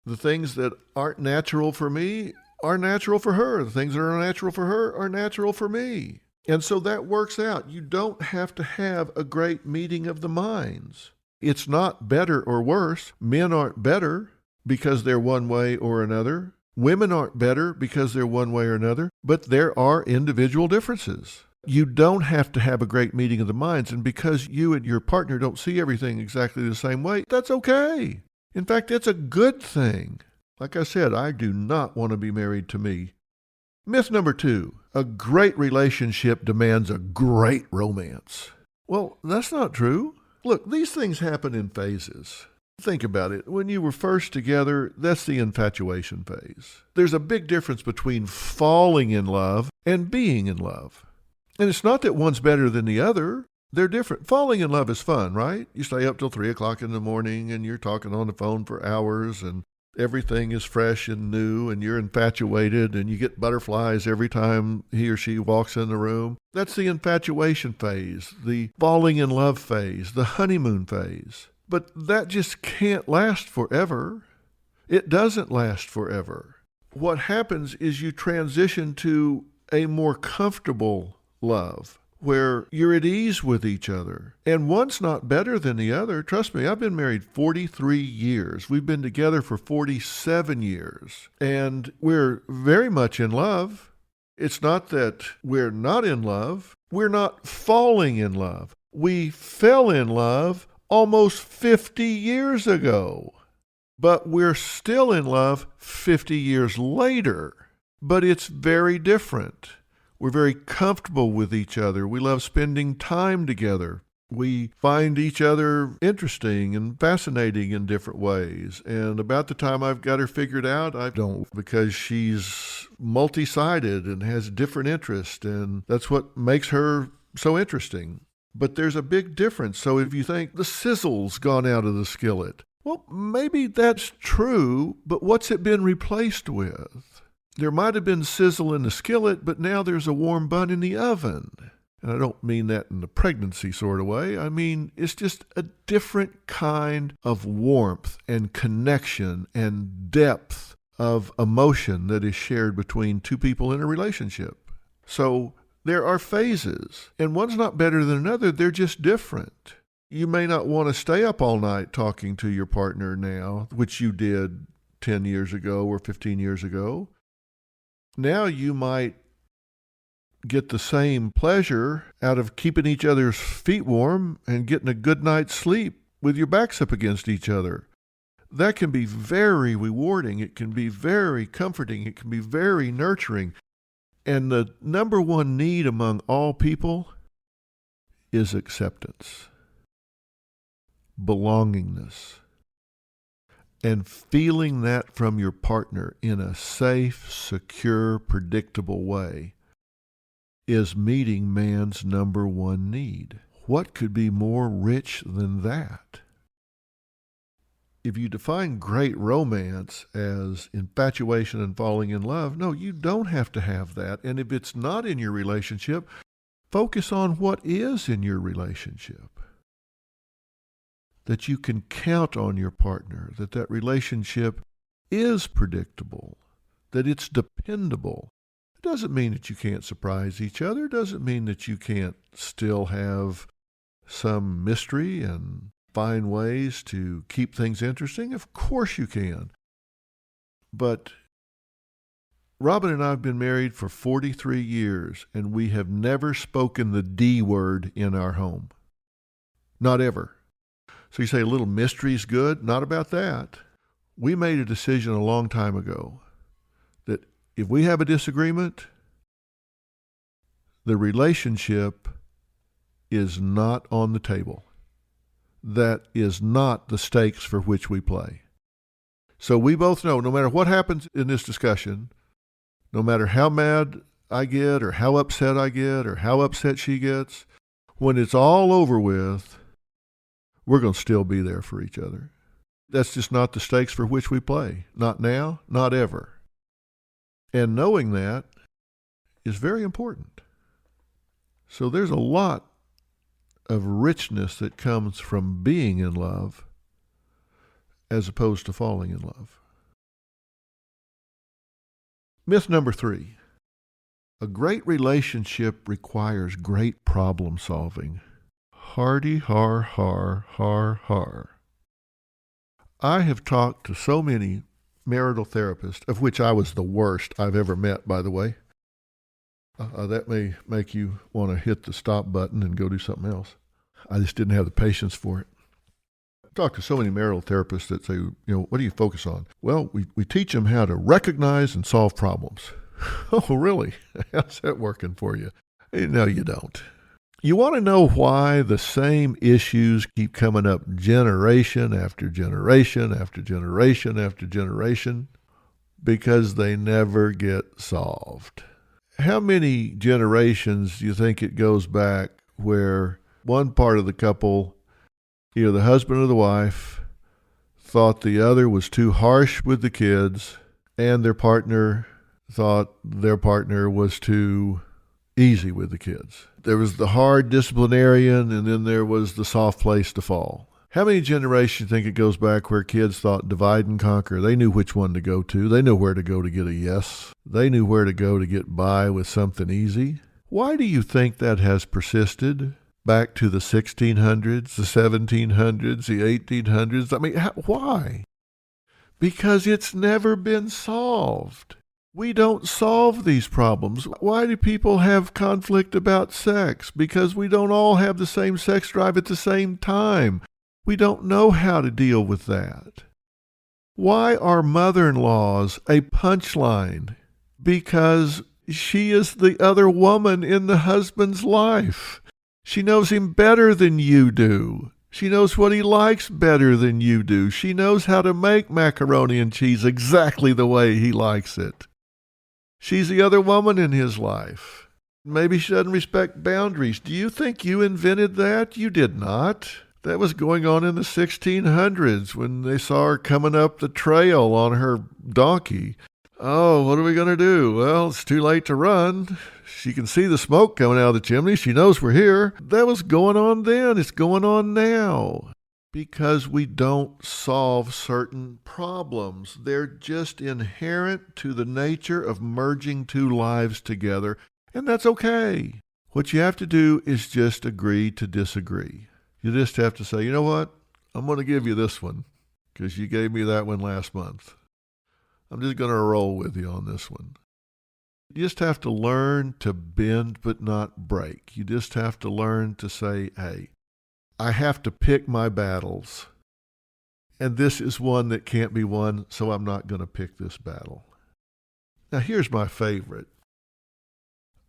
The things that aren't natural for me are natural for her. The things that are natural for her are natural for me. And so that works out. You don't have to have a great meeting of the minds. It's not better or worse. Men aren't better because they're one way or another. Women aren't better because they're one way or another. But there are individual differences. You don't have to have a great meeting of the minds. And because you and your partner don't see everything exactly the same way, that's okay. In fact, it's a good thing. Like I said, I do not want to be married to me. Myth number 2, a great relationship demands a great romance. Well, that's not true. Look, these things happen in phases. Think about it. When you were first together, that's the infatuation phase. There's a big difference between falling in love and being in love. And it's not that one's better than the other. They're different. Falling in love is fun, right? You stay up till 3 o'clock in the morning and you're talking on the phone for hours and everything is fresh and new and you're infatuated and you get butterflies every time he or she walks in the room. That's the infatuation phase, the falling in love phase, the honeymoon phase. But that just can't last forever. It doesn't last forever. What happens is you transition to a more comfortable love, where you're at ease with each other. And one's not better than the other. Trust me, I've been married 43 years. We've been together for 47 years. And we're very much in love. It's not that we're not in love. We're not falling in love. We fell in love almost 50 years ago. But we're still in love 50 years later. But it's very different. We're very comfortable with each other. We love spending time together. We find each other interesting and fascinating in different ways. And about the time I've got her figured out, I don't, because she's multi-sided and has different interests, and that's what makes her so interesting. But there's a big difference. So if you think the sizzle's gone out of the skillet, well, maybe that's true, but what's it been replaced with? There might have been sizzle in the skillet, but now there's a warm bun in the oven. And I don't mean that in a pregnancy sort of way. I mean, it's just a different kind of warmth and connection and depth of emotion that is shared between two people in a relationship. So there are phases, and one's not better than another. They're just different. You may not want to stay up all night talking to your partner now, which you did 10 years ago or 15 years ago. Now you might get the same pleasure out of keeping each other's feet warm and getting a good night's sleep with your backs up against each other. That can be very rewarding. It can be very comforting. It can be very nurturing. And the number one need among all people is acceptance, belongingness. And feeling that from your partner in a safe, secure, predictable way is meeting man's number one need. What could be more rich than that? If you define great romance as infatuation and falling in love, no, you don't have to have that. And if it's not in your relationship, focus on what is in your relationship. That you can count on your partner, that relationship is predictable, that it's dependable. It doesn't mean that you can't surprise each other. It doesn't mean that you can't still have some mystery and find ways to keep things interesting. Of course you can. But Robin and I have been married for 43 years, and we have never spoken the D word in our home. Not ever. So you say a little mystery is good? Not about that. We made a decision a long time ago that if we have a disagreement, the relationship is not on the table. That is not the stakes for which we play. So we both know no matter what happens in this discussion, no matter how mad I get or how upset I get or how upset she gets, when it's all over with, we're going to still be there for each other. That's just not the stakes for which we play. Not now, not ever. And knowing that is very important. So there's a lot of richness that comes from being in love as opposed to falling in love. Myth number 3. A great relationship requires great problem solving. Hardy har har har har. I have talked to so many marital therapists, of which I was the worst I've ever met, by the way. That may make you want to hit the stop button and go do something else. I just didn't have the patience for it. I've talked to so many marital therapists that say, what do you focus on? Well, we teach them how to recognize and solve problems. Oh, really? How's that working for you? No, you don't. You want to know why the same issues keep coming up generation after generation after generation after generation? Because they never get solved. How many generations do you think it goes back where one part of the couple, either the husband or the wife, thought the other was too harsh with the kids, and their partner thought their partner was too easy with the kids? There was the hard disciplinarian, and then there was the soft place to fall. How many generations do you think it goes back where kids thought divide and conquer? They knew which one to go to. They knew where to go to get a yes. They knew where to go to get by with something easy. Why do you think that has persisted back to the 1600s, the 1700s, the 1800s? I mean, why? Because it's never been solved. We don't solve these problems. Why do people have conflict about sex? Because we don't all have the same sex drive at the same time. We don't know how to deal with that. Why are mother-in-laws a punchline? Because she is the other woman in the husband's life. She knows him better than you do. She knows what he likes better than you do. She knows how to make macaroni and cheese exactly the way he likes it. She's the other woman in his life. Maybe she doesn't respect boundaries. Do you think you invented that? You did not. That was going on in the 1600s when they saw her coming up the trail on her donkey. Oh, what are we going to do? Well, it's too late to run. She can see the smoke coming out of the chimney. She knows we're here. That was going on then. It's going on now. Because we don't solve certain problems. They're just inherent to the nature of merging two lives together, and that's okay. What you have to do is just agree to disagree. You just have to say, you know what? I'm going to give you this one because you gave me that one last month. I'm just going to roll with you on this one. You just have to learn to bend but not break. You just have to learn to say, hey, I have to pick my battles, and this is one that can't be won, so I'm not going to pick this battle. Now, here's my favorite.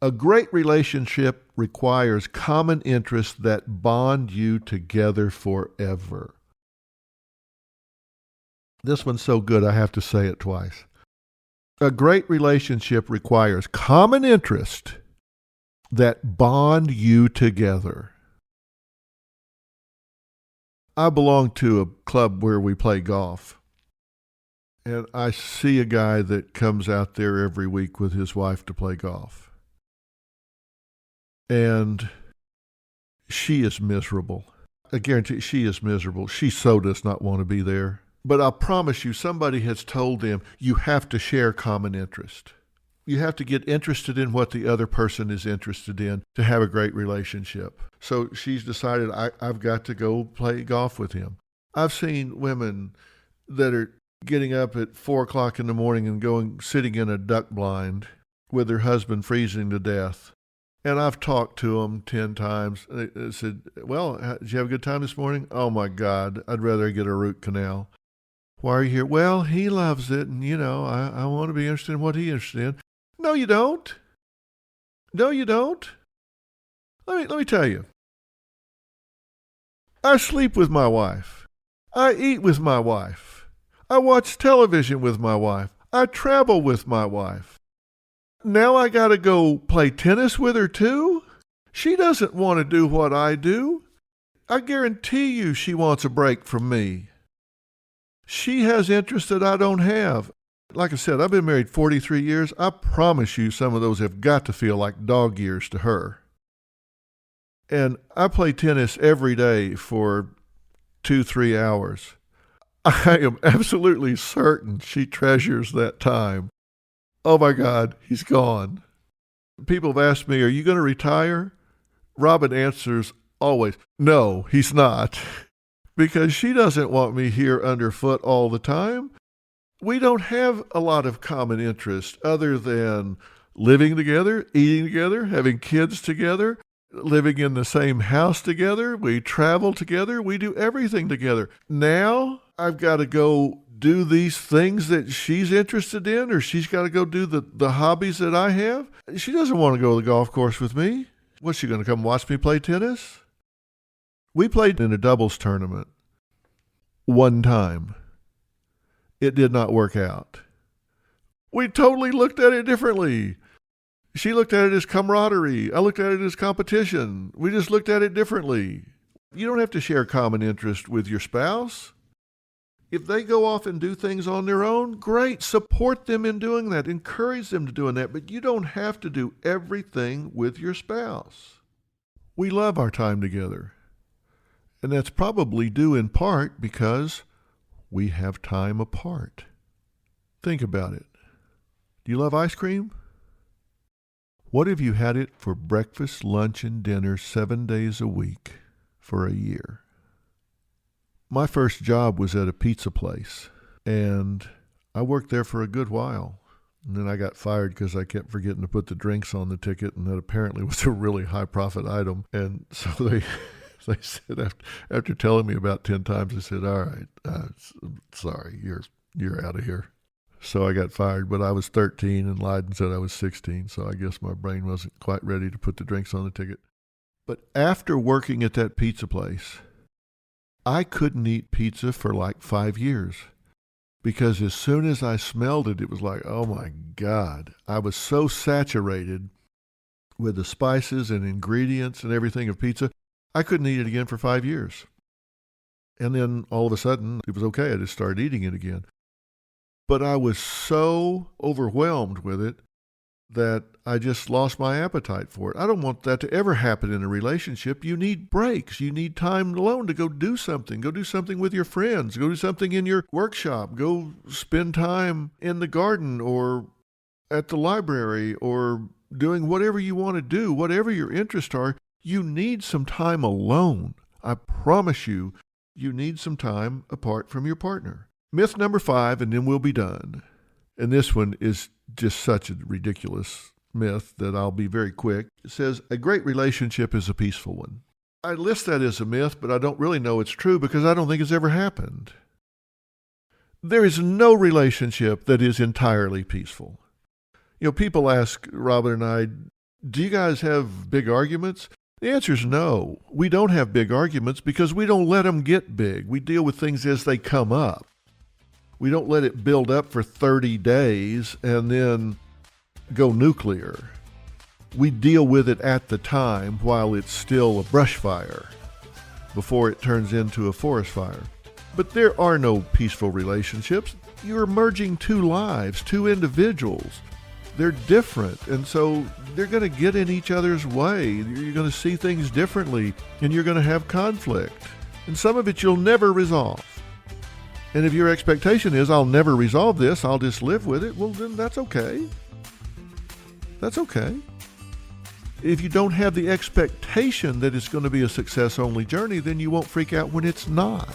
A great relationship requires common interests that bond you together forever. This one's so good I have to say it twice. A great relationship requires common interest that bond you together. I belong to a club where we play golf, and I see a guy that comes out there every week with his wife to play golf. And she is miserable. I guarantee she is miserable. She so does not want to be there. But I promise you, somebody has told them you have to share common interest. You have to get interested in what the other person is interested in to have a great relationship. So she's decided, I've got to go play golf with him. I've seen women that are getting up at 4 o'clock in the morning and sitting in a duck blind with their husband freezing to death. And I've talked to them 10 times. They said, well, did you have a good time this morning? Oh, my God, I'd rather get a root canal. Why are you here? Well, he loves it, and, I want to be interested in what he's interested in. No, you don't. No, you don't. Let me tell you. I sleep with my wife. I eat with my wife. I watch television with my wife. I travel with my wife. Now I got to go play tennis with her too? She doesn't want to do what I do. I guarantee you she wants a break from me. She has interests that I don't have. Like I said, I've been married 43 years. I promise you some of those have got to feel like dog years to her. And I play tennis every day for 2-3 hours. I am absolutely certain she treasures that time. Oh my God, he's gone. People have asked me, are you going to retire? Robin answers always, no, he's not. Because she doesn't want me here underfoot all the time. We don't have a lot of common interest other than living together, eating together, having kids together, living in the same house together. We travel together. We do everything together. Now I've got to go do these things that she's interested in, or she's got to go do the hobbies that I have. She doesn't want to go to the golf course with me. What's she going to come watch me play tennis? We played in a doubles tournament one time. It did not work out. We totally looked at it differently. She looked at it as camaraderie. I looked at it as competition. We just looked at it differently. You don't have to share common interest with your spouse. If they go off and do things on their own, great. Support them in doing that. Encourage them to doing that. But you don't have to do everything with your spouse. We love our time together. And that's probably due in part because we have time apart. Think about it. Do you love ice cream? What if you had it for breakfast, lunch, and dinner 7 days a week for a year? My first job was at a pizza place, and I worked there for a good while. And then I got fired because I kept forgetting to put the drinks on the ticket, and that apparently was a really high-profit item. And so they said, after telling me about 10 times, they said, all right, sorry, you're out of here. So I got fired, but I was 13 and lied and said I was 16, so I guess my brain wasn't quite ready to put the drinks on the ticket. But after working at that pizza place, I couldn't eat pizza for like 5 years because as soon as I smelled it, it was like, oh my God. I was so saturated with the spices and ingredients and everything of pizza, I couldn't eat it again for 5 years. And then all of a sudden, it was okay. I just started eating it again. But I was so overwhelmed with it that I just lost my appetite for it. I don't want that to ever happen in a relationship. You need breaks. You need time alone to go do something. Go do something with your friends. Go do something in your workshop. Go spend time in the garden or at the library or doing whatever you want to do, whatever your interests are. You need some time alone. I promise you, you need some time apart from your partner. Myth number 5, and then we'll be done. And this one is just such a ridiculous myth that I'll be very quick. It says, a great relationship is a peaceful one. I list that as a myth, but I don't really know it's true because I don't think it's ever happened. There is no relationship that is entirely peaceful. People ask Robin and I, do you guys have big arguments? The answer is no. We don't have big arguments because we don't let them get big. We deal with things as they come up. We don't let it build up for 30 days and then go nuclear. We deal with it at the time while it's still a brush fire before it turns into a forest fire. But there are no peaceful relationships. You're merging two lives, two individuals. They're different, and so they're going to get in each other's way. You're going to see things differently, and you're going to have conflict. And some of it you'll never resolve. And if your expectation is, I'll never resolve this, I'll just live with it, well, then that's okay. That's okay. If you don't have the expectation that it's going to be a success-only journey, then you won't freak out when it's not.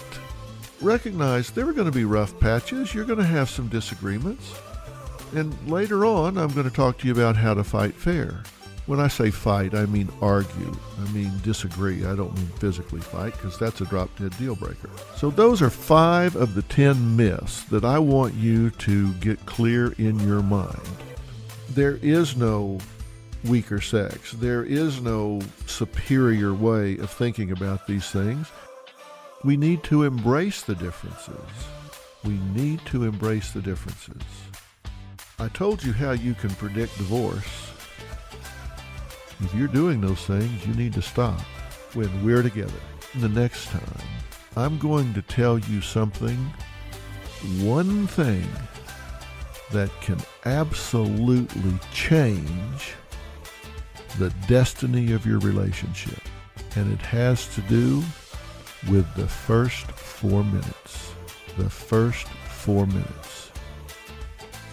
Recognize there are going to be rough patches. You're going to have some disagreements. And later on, I'm going to talk to you about how to fight fair. When I say fight, I mean argue. I mean disagree. I don't mean physically fight, because that's a drop-dead deal breaker. So those are 5 of the 10 myths that I want you to get clear in your mind. There is no weaker sex. There is no superior way of thinking about these things. We need to embrace the differences. We need to embrace the differences. I told you how you can predict divorce. If you're doing those things, you need to stop. When we're together the next time, I'm going to tell you something, one thing that can absolutely change the destiny of your relationship. And it has to do with the first 4 minutes. The first 4 minutes.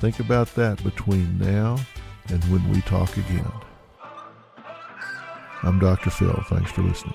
Think about that between now and when we talk again. I'm Dr. Phil. Thanks for listening.